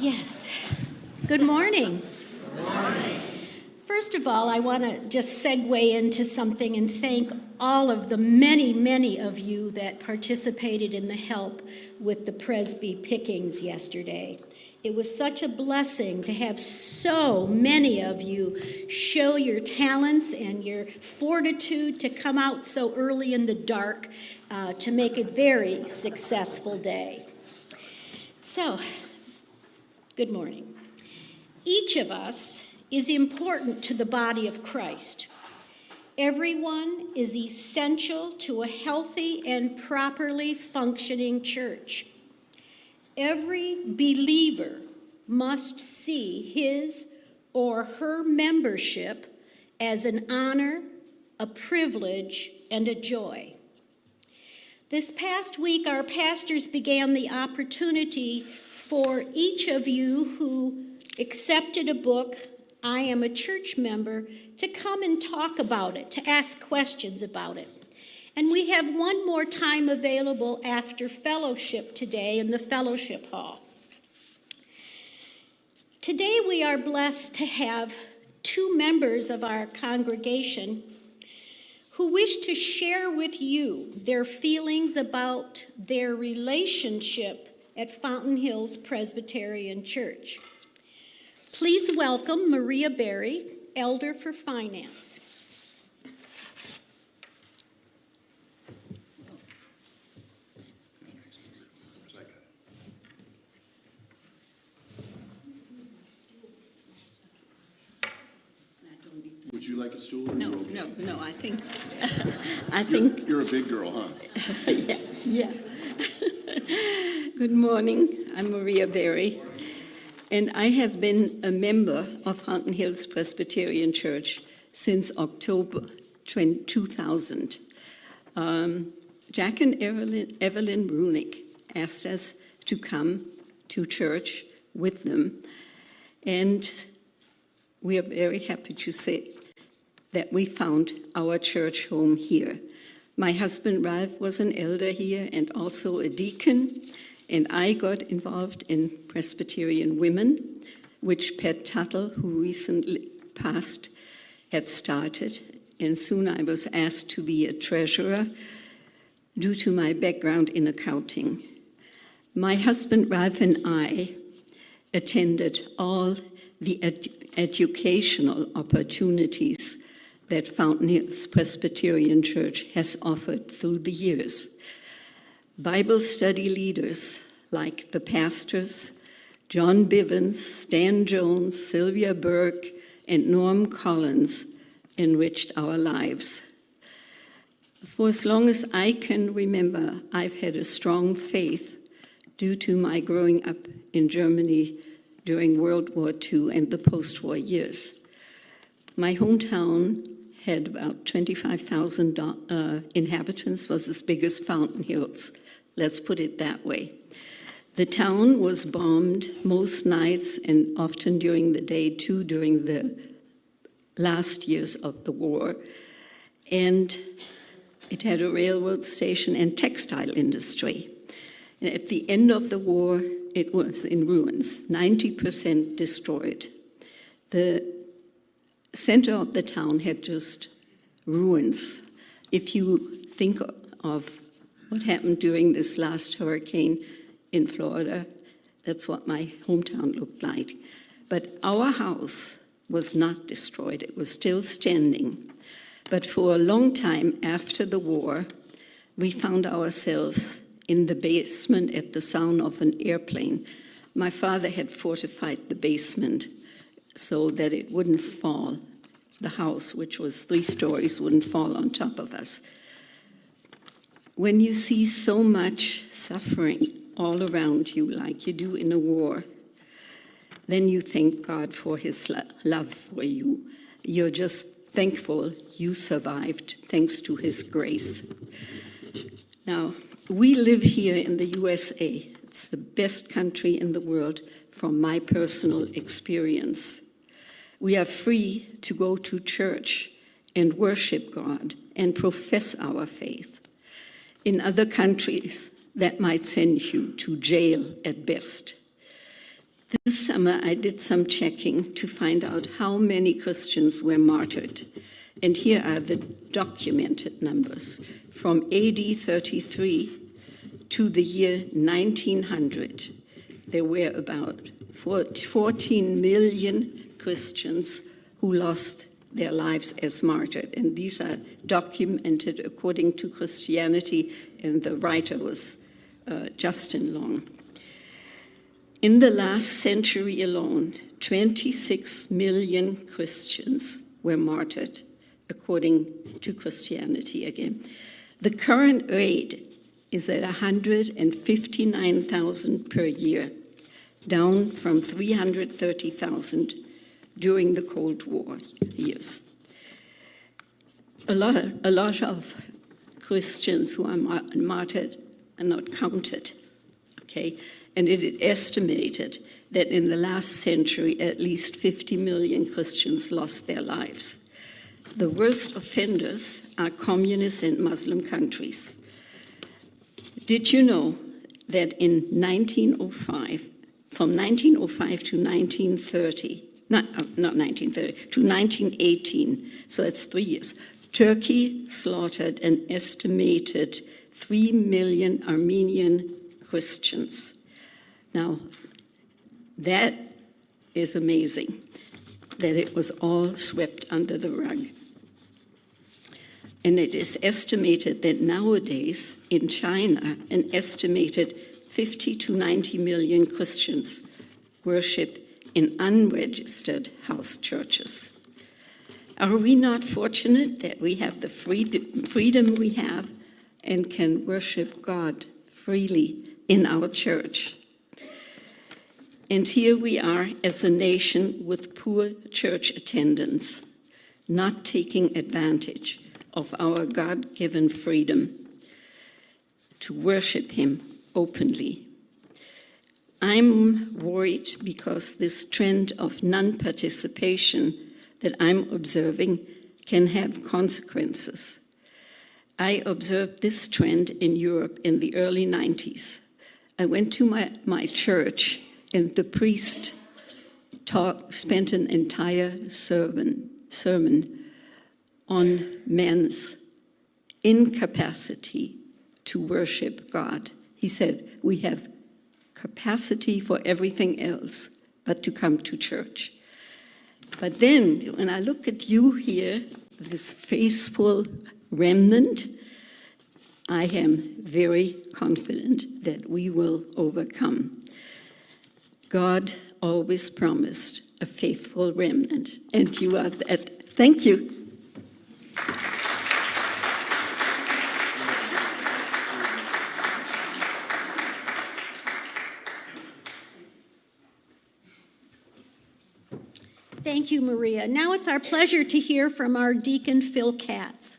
Yes. Good morning. Good morning. First of all, I want to just segue into something and thank all of the many of you that participated in the help with the Presby pickings yesterday. It was such a blessing to have so many of you show your talents and your fortitude to come out so early in the dark to make a very successful day. So, good morning. Each of us is important to the body of Christ. Everyone is essential to a healthy and properly functioning church. Every believer must see his or her membership as an honor, a privilege, and a joy. This past week, our pastors began the opportunity for each of you who accepted a book, I Am a Church Member, to come and talk about it, to ask questions about it. And we have one more time available after fellowship today in the fellowship hall. Today we are blessed to have two members of our congregation who wish to share with you their feelings about their relationship at Fountain Hills Presbyterian Church. Please welcome Maria Berry, Elder for Finance. Would you like a stool? Or No, okay? no. I think. You're a big girl, huh? Yeah. Good morning. I'm Maria Berry, and I have been a member of Fountain Hills Presbyterian Church since October 2000. Jack and Evelyn Brunick asked us to come to church with them, and we are very happy to say that we found our church home here. My husband Ralph was an elder here and also a deacon, and I got involved in Presbyterian Women, which Pat Tuttle, who recently passed, had started, and soon I was asked to be a treasurer due to my background in accounting. My husband Ralph and I attended all the educational opportunities that Fountain Hills Presbyterian Church has offered through the years. Bible study leaders like the pastors John Bivens, Stan Jones, Sylvia Burke, and Norm Collins enriched our lives. For as long as I can remember, I've had a strong faith due to my growing up in Germany during World War II and the post-war years. My hometown had about 25,000 inhabitants, was as big as Fountain Hills. Let's put it that way. The town was bombed most nights and often during the day too, during the last years of the war. And it had a railroad station and textile industry. And at the end of the war, it was in ruins, 90% destroyed. The center of the town had just ruins. If you think of what happened during this last hurricane in Florida, that's what my hometown looked like. But our house was not destroyed. It was still standing. But for a long time after the war, we found ourselves in the basement at the sound of an airplane. My father had fortified the basement so that it wouldn't fall. The house, which was 3 stories, wouldn't fall on top of us. When you see so much suffering all around you, like you do in a war, then you thank God for his love for you. You're just thankful you survived thanks to his grace. Now, we live here in the USA. It's the best country in the world from my personal experience. We are free to go to church and worship God and profess our faith. In other countries, that might send you to jail at best. This summer, I did some checking to find out how many Christians were martyred. And here are the documented numbers. From AD 33 to the year 1900, there were about 14 million Christians who lost their lives as martyred. And these are documented according to Christianity, and the writer was Justin Long. In the last century alone, 26 million Christians were martyred, according to Christianity again. The current rate is at 159,000 per year, down from 330,000 during the Cold War years. A lot of Christians who are martyred are not counted, okay? And it is estimated that in the last century, at least 50 million Christians lost their lives. The worst offenders are communist and Muslim countries. Did you know that in 1905, from 1905 to 1930, not 1930, to 1918, so that's 3 years, Turkey slaughtered an estimated 3 million Armenian Christians. Now, that is amazing, that it was all swept under the rug. And it is estimated that nowadays in China, an estimated 50 to 90 million Christians worship in unregistered house churches. Are we not fortunate that we have the freedom we have and can worship God freely in our church? And here we are as a nation with poor church attendance, not taking advantage of our God-given freedom to worship Him openly. I'm worried because this trend of non-participation that I'm observing can have consequences. I observed this trend in Europe in the early 90s. I went to my church, and the priest spent an entire sermon on men's incapacity to worship God. He said, we have capacity for everything else but to come to church. But then, when I look at you here, this faithful remnant, I am very confident that we will overcome. God always promised a faithful remnant, and you are that. Thank you. Thank you, Maria. Now it's our pleasure to hear from our deacon, Phil Katz.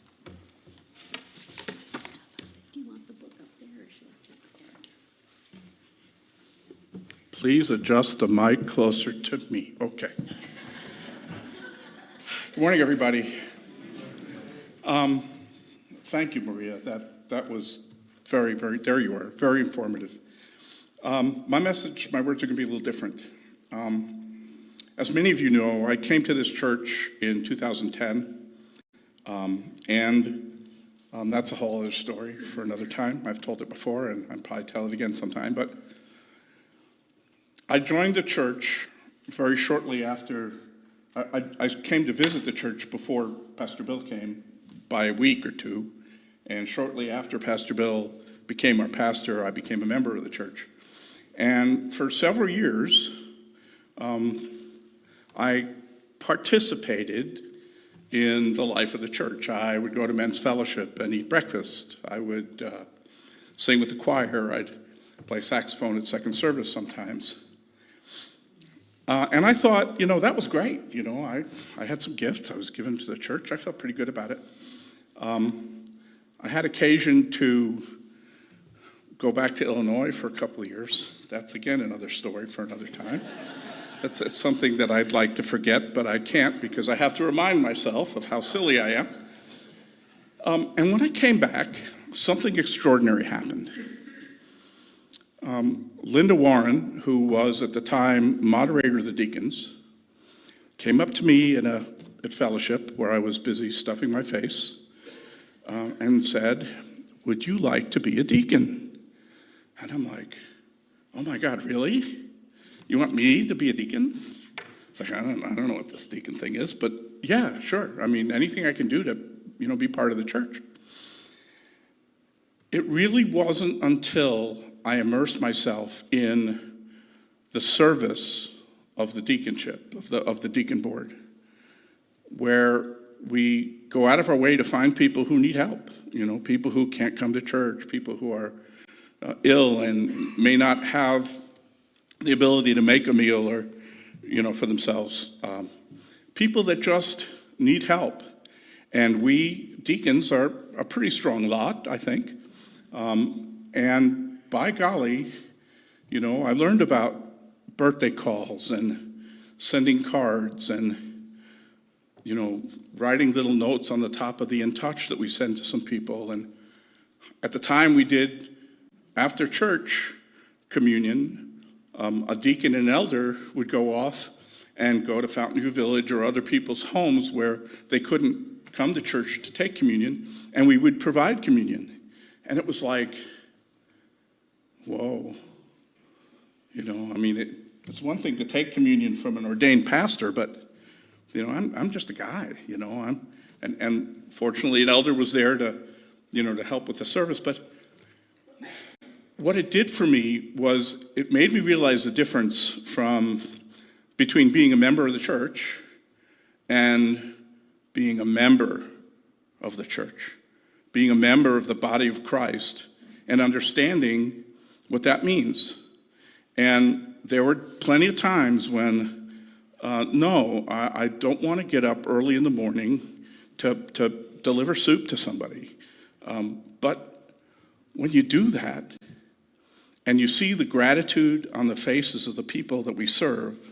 Do you want the book up there, or should I? Please adjust the mic closer to me. Okay. Good morning, everybody. Thank you, Maria. That was very, there you are, very informative. My message, my words are going to be a little different. As many of you know, I came to this church in 2010, and that's a whole other story for another time. I've told it before, and I'll probably tell it again sometime, but I joined the church very shortly after. I came to visit the church before Pastor Bill came by a week or two, and shortly after Pastor Bill became our pastor, I became a member of the church. And for several years, I participated in the life of the church. I would go to men's fellowship and eat breakfast. I would sing with the choir. I'd play saxophone at second service sometimes. And I thought, that was great. I had some gifts I was given to the church. I felt pretty good about it. I had occasion to go back to Illinois for a couple of years. That's, again, another story for another time. It's something that I'd like to forget, but I can't because I have to remind myself of how silly I am. And when I came back, something extraordinary happened. Linda Warren, who was at the time moderator of the deacons, came up to me at fellowship where I was busy stuffing my face and said, "Would you like to be a deacon?" And I'm like, "Oh my God, really? You want me to be a deacon?" It's like, I don't know what this deacon thing is, but yeah, sure. I mean, anything I can do to, be part of the church. It really wasn't until I immersed myself in the service of the deaconship, of the deacon board, where we go out of our way to find people who need help, people who can't come to church, people who are ill and may not have the ability to make a meal or, for themselves. People that just need help. And we deacons are a pretty strong lot, I think. And by golly, I learned about birthday calls and sending cards and, writing little notes on the top of the In Touch that we send to some people. And at the time we did after church communion, a deacon and elder would go off and go to Fountain View Village or other people's homes where they couldn't come to church to take communion, and we would provide communion. And it was like, whoa. It's one thing to take communion from an ordained pastor, but, I'm just a guy, and fortunately an elder was there to, to help with the service. But what it did for me was it made me realize the difference between being a member of the church and being a member of the church, being a member of the body of Christ, and understanding what that means. And there were plenty of times when, no, I don't want to get up early in the morning to deliver soup to somebody. But when you do that, and you see the gratitude on the faces of the people that we serve,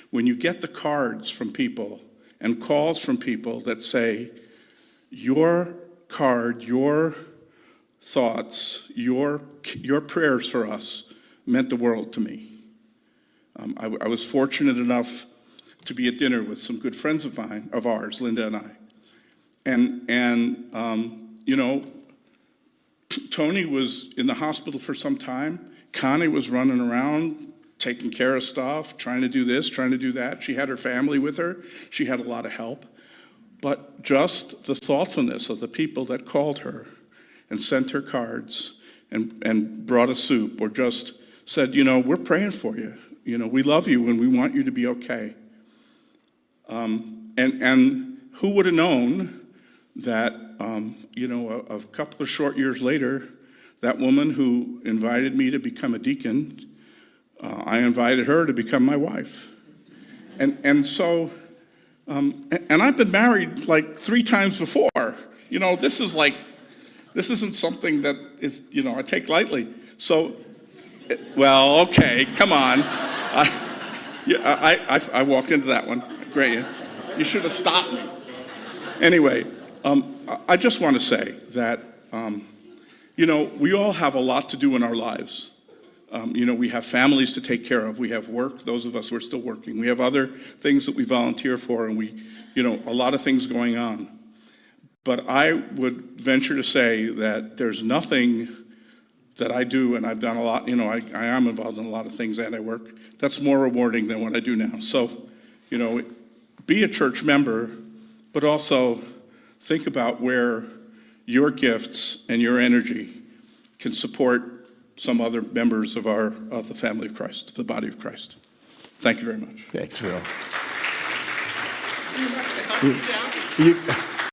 when you get the cards from people and calls from people that say, your card, your thoughts, your prayers for us meant the world to me. I was fortunate enough to be at dinner with some good friends of ours, Linda and I. And Tony was in the hospital for some time. Connie was running around, taking care of stuff, trying to do this, trying to do that. She had her family with her. She had a lot of help. But just the thoughtfulness of the people that called her and sent her cards and brought a soup or just said, we're praying for you. We love you and we want you to be okay. And who would have known that, a couple of short years later, that woman who invited me to become a deacon, I invited her to become my wife. And so, and I've been married like 3 times before. This isn't something that is, I take lightly. So, well, okay, come on. I walked into that one. Great. You should have stopped me. Anyway, I just want to say that, we all have a lot to do in our lives. We have families to take care of. We have work, those of us who are still working. We have other things that we volunteer for, and a lot of things going on. But I would venture to say that there's nothing that I do, and I've done a lot, I am involved in a lot of things and I work, that's more rewarding than what I do now. So, be a church member, but also think about where your gifts and your energy can support some other members of the family of Christ, the body of Christ. Thank you very much. Thanks, Phil. Do you have to help me down?